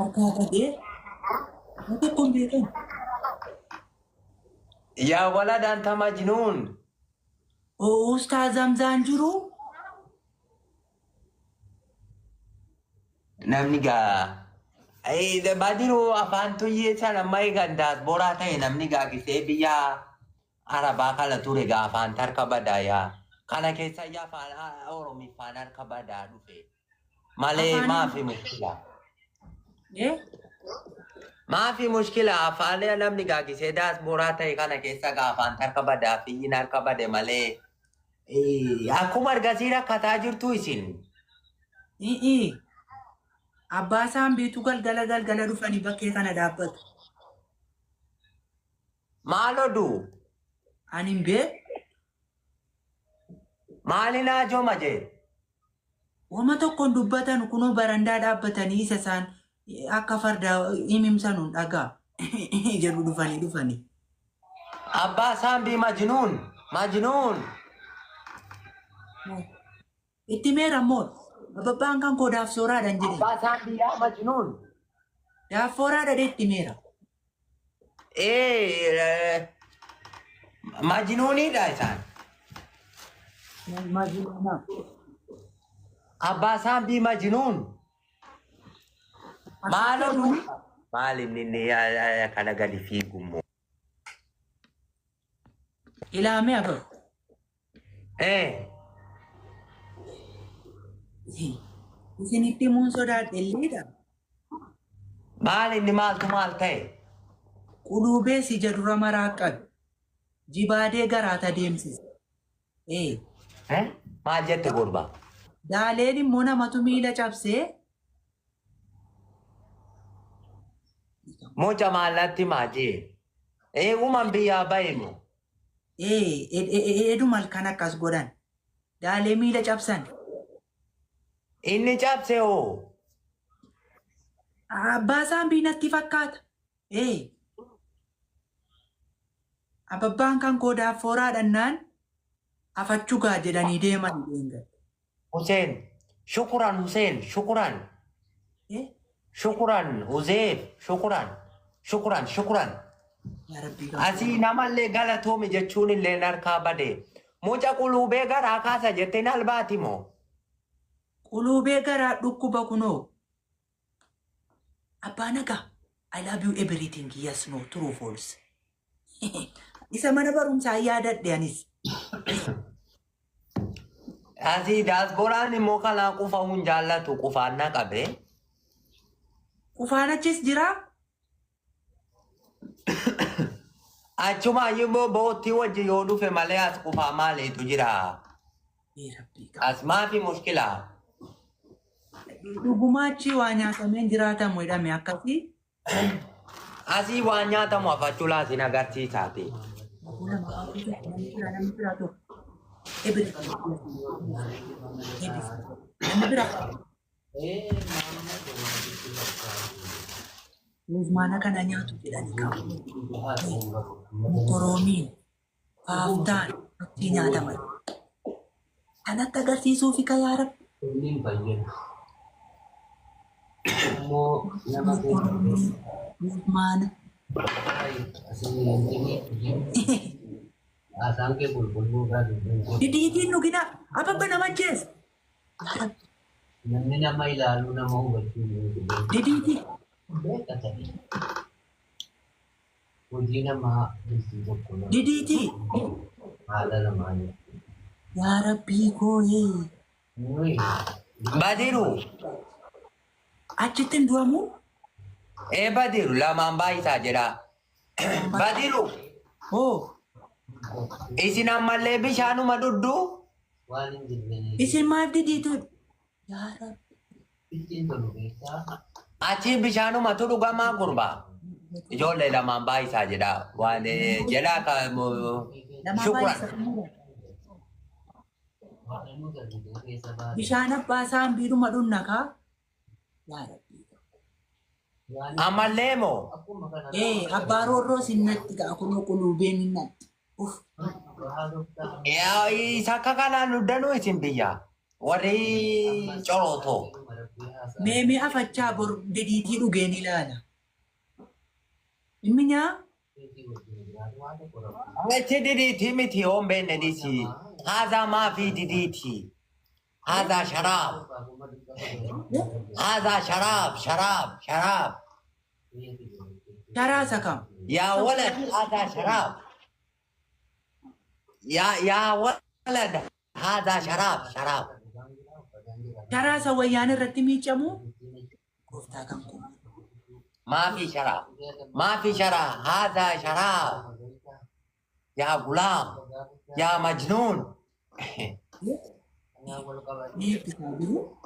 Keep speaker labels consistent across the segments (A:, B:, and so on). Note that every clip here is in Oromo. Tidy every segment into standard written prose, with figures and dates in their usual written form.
A: Harka deh. Nanti komputer.
B: يا ولد أنت مجنون.
A: Oh, Ustaz Zamzan juru.
B: Namni gaa badiru afaan tuyyee sana mai gandaas boraa ta'e namni gaagisee biyya Arabaa kala ture gaa afaan tarka badaayaa kana keessa yaa afaan Oromiffaan harka badaa dhufe malee maafi mushkila. Maafi mushkila afaan namni gaagisee daas boraa ta'e kana keessa gaa afaan tarka badaa fi yin harka bade malee akkuma argasiin rakkataa jirtu isin.
A: Abbasaan biitu galgala dhufanii bakkee kana dhaabbatu.
B: Maal oduu?
A: Ani hin beeku.
B: Maali naa jooma jee?
A: Wama tokkoon dubbatan kunoo barandaa dhaabbatanii isa isaan akka fardaa himimsanuun dhagaa jedhu dhufanii.
B: Abbasaan bii majnuun.
A: Itti meerammoo abbaan kan koo daafsooraadhaan jedhe.
B: Abbasaan biyyaa majnuun.
A: Daaffooraadha itti meera.
B: Majnuunidha isaan.
A: Majnuuna.
B: Abbasaan bii majnuun. Maal oduu? Maal inni kana gadi fiigummoo?
A: Ilaamee abba. Isinitti muun sodaadhelleedha.
B: Maal inni maaltu maal ta'e?
A: Quluubee si jedhura maraa qabu. Jibaadee garaata deemsisa.
B: Maal jette gurba?
A: Daaleen immoo namatu miila cabsee.
B: Mucha maallatti maajee. Uuman biyyaa bahimu.
A: Eedu malkan akkas godhan. Daalee miila cabsan.
B: Inni cabse hoo?
A: Abbasaan biinatti fakkaata. Abbaan kan koo daaffooraadhannaan afachugaa jedhanii deeman deemgan.
B: Hussein, shukran Hussein, shukran. Shukran Uzeef, shukran. Asii namallee galatoome jechuun illee harkaa bade. Muca quluubee garaa kaasa jettee albaati moo?
A: Quluubee garaa dhukkuba kunoo. Abbaa nagaa, I love you everything, yes, no, true, false. Isa mana barumsaa yaadadhe anis.
B: Asii daasboraan immoo kanaa qufa hun jaallatu qufaannaa qabee.
A: Qufaanachis jiraa?
B: Achuma immoo boottii wajji yoo dhufe malee as qufaa maaliitu jira? As maafi mushkilaa?
A: Dhugumaachi waa nyaatameen jiraatamu jedhame akkasii.
B: Asii waa nyaatamu afachuu laasin agarsiisaati.
A: Mana kana nyaatu jedhanii qabu. Mokoroomiin, faaftaan itti nyaataman. Kanatti agarsiisuu fi kayaara. Mana. Didiitiin nugina apa nama jees.
C: Namni nama ilaalu nama hubachuu
A: Didiitii.
C: hojii namaa tokko
A: Didiitii.
C: haala namaa
A: Yaa Rabbii kooyee.
B: Badiru.
A: Achitti hin du'amu?
B: Badiru lamaan baay'isaa jira. Badiru. Isin ammallee bishaanuma dhudduu?
C: waan hin jirre
A: Isin maaf didiitu? Yaa Rabbi.
C: ittiin tolu keessaa
B: Achi bishaanumatu dhugamaa gurbaa. Ijoollee lamaan baay'isaa jira. Waan jedhaa ka shukran.
A: Bishaan abbaa isaan biiruma dhunnakaa? Yaa Rabbii.
B: Ammallee moo?
A: Abbaa roorroo sinnatti ga'a kunoo quluubeen hinnatti.
B: Isa akka kanaan nuddanuu isin biyya. Warri corootoo.
A: Mee afachaa bor dediitii dhugeen ilaala. Inni nyaa
B: Achi diditi miti ombe nedisi. Haza mafi diditi. Haza sharab. Haza sharab.
A: sharaasa kam?
B: Ya walad haza sharab. Ya walad haza sharab.
A: Sharaasa wayyaan irratti miicamu? Gooftaa kan kun.
B: Mafi sharab. Haza sharab. Ya gulam. Ya majnun.
A: Mee bisaa biru?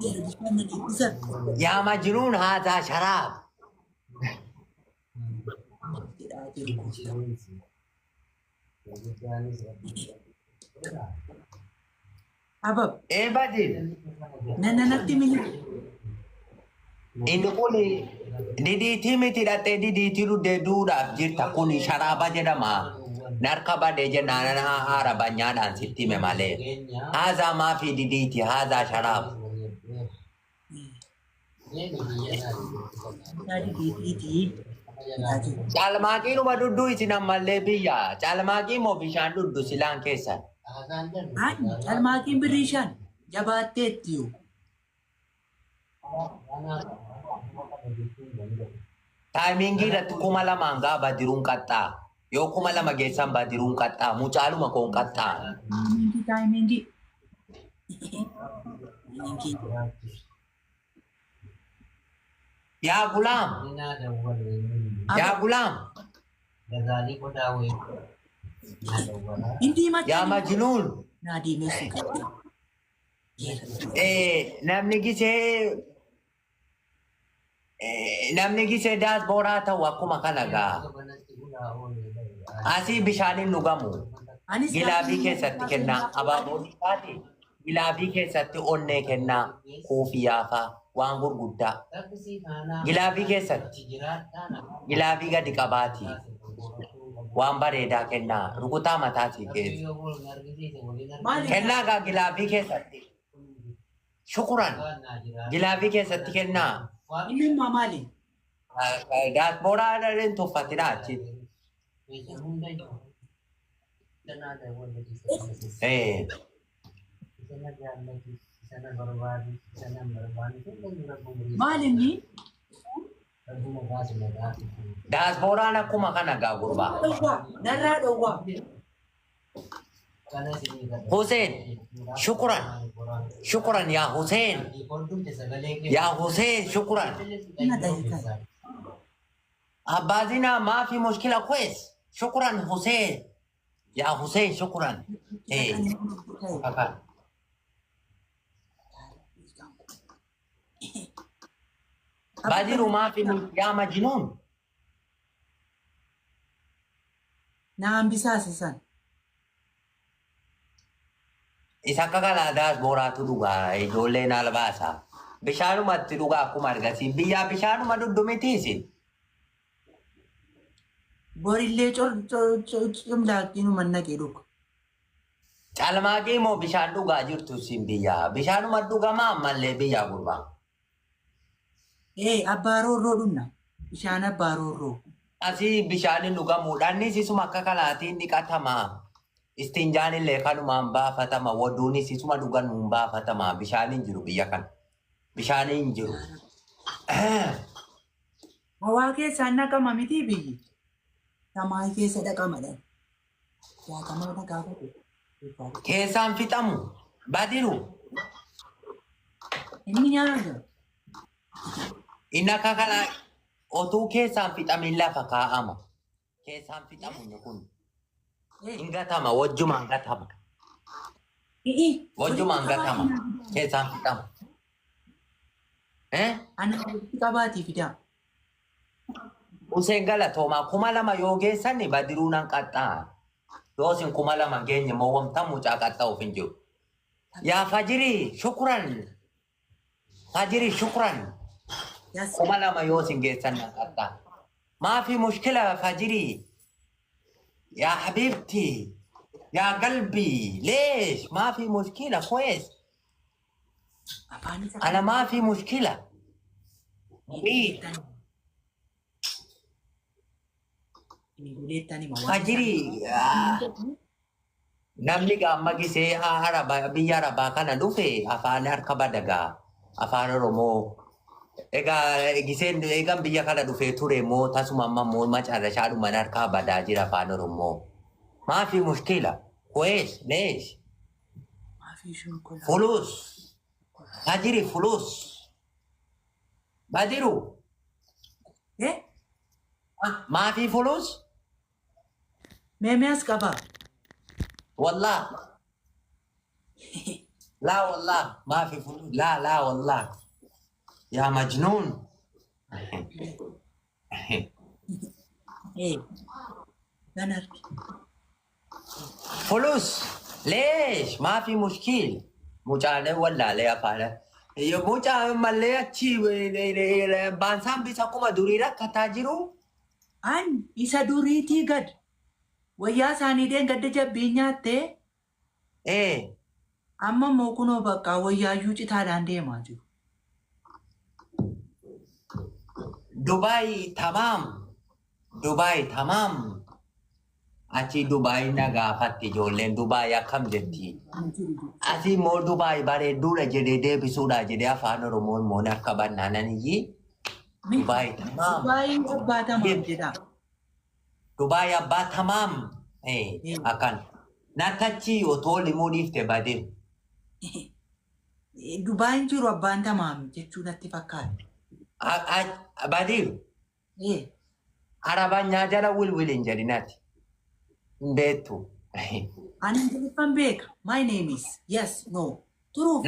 A: Bishaan na dhiibbisan.
B: Ya majnun haza sharab.
A: Jedhaa jiru gooftaa. Abab,
B: Badil.
A: natti mini.
B: Inni kun didiitii miti dhattee didiitii dhuddee duudhaaf jirta kun sharaaba jedhama. Narka badee jennaan haara banyaadhaan sitti hime malee. Haazaa maafi didiiti haazaa sharaab.
A: Yaadi diidiitii.
B: Caalmaaqiinuma dudduu isin ammallee biyya. Caalmaaqii moo bishaan duddu silaan keessan.
A: Caalmaaqiin birrii shan jabaatteetti yoo.
B: Taayimingii irratti 2,000 gaa badiruun qaxxaa. Yoo 2,000 geessan badiruun qaxxaa. Mucaaluma koon qaxxaa.
A: Taayimingii.
B: Yaa gulaam. Yaa gulaam.
A: Hindi macam.
B: Yaa majnuun.
A: Nadi mesti kata.
B: Namni gisee daas booraa ta'u akkuma kana gaa. Asii bishaaniin dhugamu. Gilaafii keessatti kennaa. Abaaboon isaati. Gilaafii keessatti onnee kennaa. Kuufiyyaa fa'a. Waan gurguddaa. Gilaafii keessatti. Gilaafii gadi qabaati. Waan bareedaa kennaa. Rukutaa mataatii keessa. Kennaa gaa gilaafii keessatti. Shukuran. Gilaafii keessatti kennaa.
A: Ini mamali.
B: Diaspora ada yang tuffat tidak cit.
A: Mali ni?
B: Diaspora aku makan agak gurba.
A: Nara doa.
B: Hussein, syukuran ya Hussein. Ya Hussein, syukuran. Abazina maafi mushkila kwes. Syukuran Hussein. Ya Hussein, syukuran. Kakak. Badiru maafi ya majnun.
A: Nah, bisa sesan.
B: Isa kakalaadaas booraatu dhugaa ijoolleen albaasa. Bishaanumatti dhugaa akkuma argasiin biyyaa bishaanuma duddumitiisin.
A: Borillee cimlaaqinu manna keedhuka.
B: Caalmaaqii moo bishaan dhugaa jirtu sin biyyaa. Bishaanuma dhugamaa ammallee biyyaa gurbaa.
A: Abbaa roorroo dhunna. Bishaan abbaa roorroo.
B: Asii bishaaniin dhugamuudhaan isuma akka kalaatiin dhiqatamaa. Istinjaan illee kanumaan baafatama. Waduunis isuma dhuganuun baafatama. Bishaaniin jiru biyya kana. Bishaaniin jiru.
A: Hawaa keessaan naqama miti biyyi. Samaa keessa dhaqamadha. Jaatamaa dhaqaafatu.
B: Keessaan fixamu. Badiru.
A: Inni nyaata.
B: Inni akka kalaa otuu keessaan fixamin lafa kaa'ama. Keessaan fixamu kun. Ingatama, wajjumaan gatama. Wajjumaan gatama. Keessaan fixama.
A: Ana qabaati fidaa.
B: Useen galatoomaa 2,000 yoo geessanni badiruun hanqaxxaa. Yoo isin 2,000 geenye moo wamta mucaa qaxxa'uuf hin jiru. Yaa Fajirii, shukuran. Fajirii, shukuran. 2,000 yoo isin geessan hanqaxxaa. Maafi mushkila Fajirii. يا حبيبتي يا قلبي ليش ما في مشكلة كويس
A: Afaan isa
B: Ana maa fi mushkila.
A: Ini gulettani ma
B: Fajiri namni gamma gisee biyya arabaa kana dhufe afaan harka badagaa afaan oromoo egaa giseen eegan biyya kana dhufee ture moo tasuma amma moo macaarashaadhuman harkaa badaa jira afaan oromoo maafi mushkila kwees lees
A: maafi shunkola.
B: fulus fajiri fulus badiru maafi fulus
A: Memes qaba.
B: والله لا والله ما في فلوس لا والله يا مجنون
A: Ganar.
B: فلوس ليش ما في مشكلة مجانا ولا لا فعلا مجا ملي أشي بانسان بيساكما دوريرا كتاجرو
A: An isa duriitii gad. Wayyaa isaaniidhaan gadda jabbii nyaattee
B: إيه
A: amma immoo kunoo bakka wayyaayyuu citaadhaan deemaa jiru.
B: دبي تمام أشي دبي نغافت جولين دبي أكم جتي أشي مو دبي باري دورة جديدة بسودا جديدة فانو رمون مونا كبان نانانيي دبي تمام
A: Baay'een abbaatamaa jedha.
B: دبي أبا تمام إيه أكن ناتشي وطول موديف تبادل
A: Dubaan jiru abbaan tamaam jechuu natti fakkaata.
B: بادل Arabaan nyaajala wilwiliin jedhinaati. Beektu.
A: Ani Ingiliffaan beeka. My name is yes no true.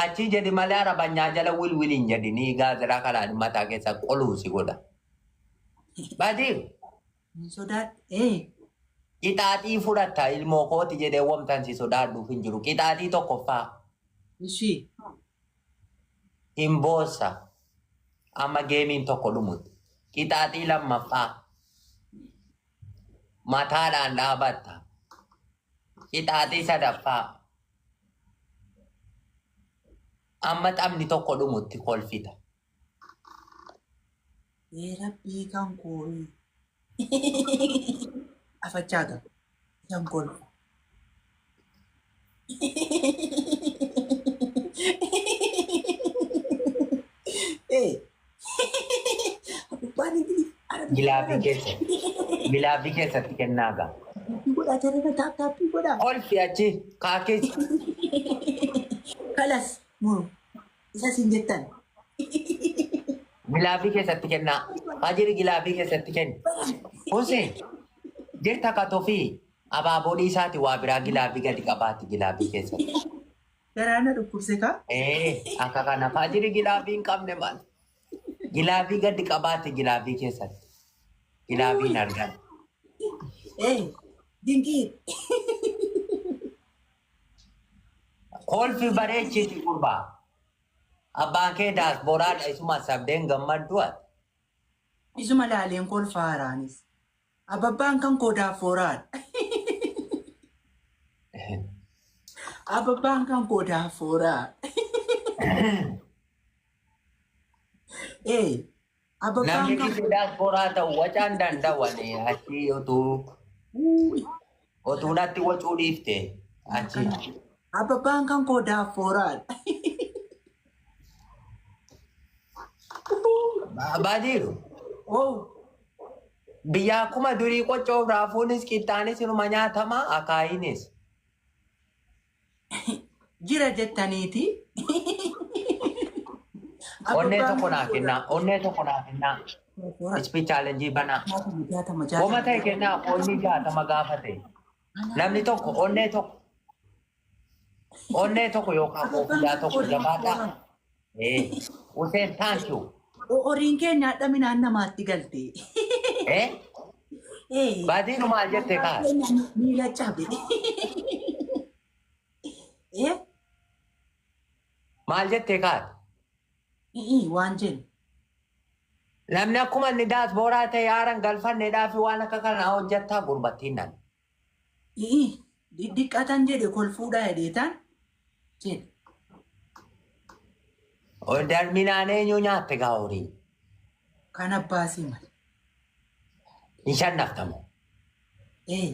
B: Achi jedhi malee arabaan nyaajala wilwiliin jedhini gaazexaa kanaan mataa keessa qoluusi godha. Badiif
A: Sodaat
B: qixaaxii fudhatta ilmoo kooti jedhee wamtan si sodaadhuuf hin jiru. Qixaaxii tokkoffaa
A: ishii
B: hin boossa. Amma geemiin tokko dhumutti. Qixaaxii lammaffaa mataadhaan dhaabatta. Qixaaxii sadaffaa amma taphni tokko dhumutti kolfita.
A: rabbii kan kooluu. Afachaa qaba. Kan kolfu.
B: Gilaabii keessatti kennaa ga'a.
A: Godhaa tarree taappii godhaa.
B: Kolfi achi kaakees.
A: Kalas muru isa siin jettan.
B: Gilaabii keessatti kennaa. Hajiri gilaabii keessatti kenna. Hussein jirta katofii abaaboodii isaati waa biraa gilaabii gadi qabaatti gilaabii keessatti.
A: Garaana dhukkubse kaa?
B: Akka kana hajiri gilaabii hin qabne maal? Gilaabii gadi qabaatti gilaabii keessatti. Gilaabiin argan.
A: Dinqii.
B: Kolfi bareechiti gurbaa. Abbaan kee daasbooraadha isuma sabdeen gammaddu'a.
A: Isuma laaleen kolfaa haaraanis. Ababbaan kan koo daafooraadha. Ababbaan kan koo daafooraadha. Ababbaan
B: Namni
A: kan
B: kisi daasbooraa ta'u wacaan danda'ani achi otuu natti wacuu dhiifte achi.
A: Ababbaan kan koo daafooraadha.
B: Baadiru biyya akkuma durii qoccoo raafuunis qixxaanis inuma nyaatama akaayinis.
A: Jira jettaniiti.
B: Onnee tokko naa kennaa. Onnee tokko naa kennaa. Ispii chaalenjii banaa. Goma ta'e kennaa onni jaatama gaafate. Namni tokko onnee tokko yookaan koofiyyaa tokko jabaadhaa. Hussein thank you.
A: Horiin keenya hadhaminaan namaatti galte.
B: Baadiinu maal jette kaa?
A: Miila cabe.
B: Maal jette kaa?
A: Waan jennu.
B: Namni akkuma inni daasbooraa ta'e haaran galfanneedhaa fi waan akka kanaa hojjettaa gurbattiin nan.
A: Diqqatan jedhe kolfuudha hedheetaan jedhe.
B: Darminaan eenyu nyaatte gaa horii?
A: Kan abbaasii male.
B: Hin shannaftamu.
A: Ee.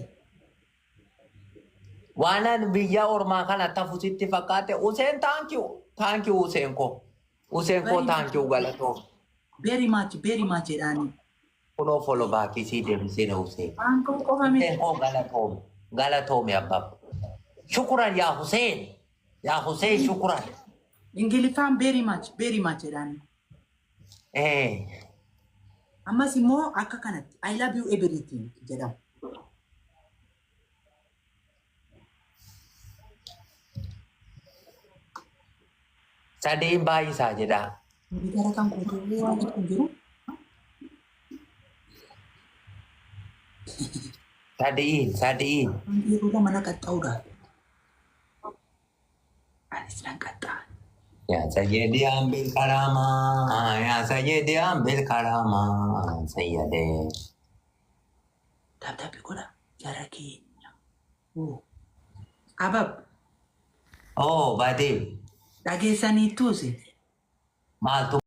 B: Waanan biyya ormaa kana tafusitti fakkaate Useen taankii Useen koo. Useen koo taankii galatoo.
A: Very much jedhaanii.
B: Kunoo follow baakii sii deemsine Useen.
A: Aankoo qofa miti.
B: Useen koo galatoome abbaab. Shukuran yaa Huseen. Yaa Huseen shukuran.
A: Ingiliffaan very much jedhaanii. Ammas immoo akka kanatti I love you everything jedhama.
B: Sadeen baay'isaa jedha.
A: Gara kan kutuu waan kun jiru.
B: Sadiin.
A: Yeroo mana qaxxaa'uudha. Anis nan qaxxaa'a.
B: Ya Sayyidi ambil karamah, ya Sayyidi ambil karamah, Sayyidi.
A: Tapi kau dah cara keenya. Abab.
B: Oh, Badim.
A: Dhageessanii tuusi.
B: Maaltu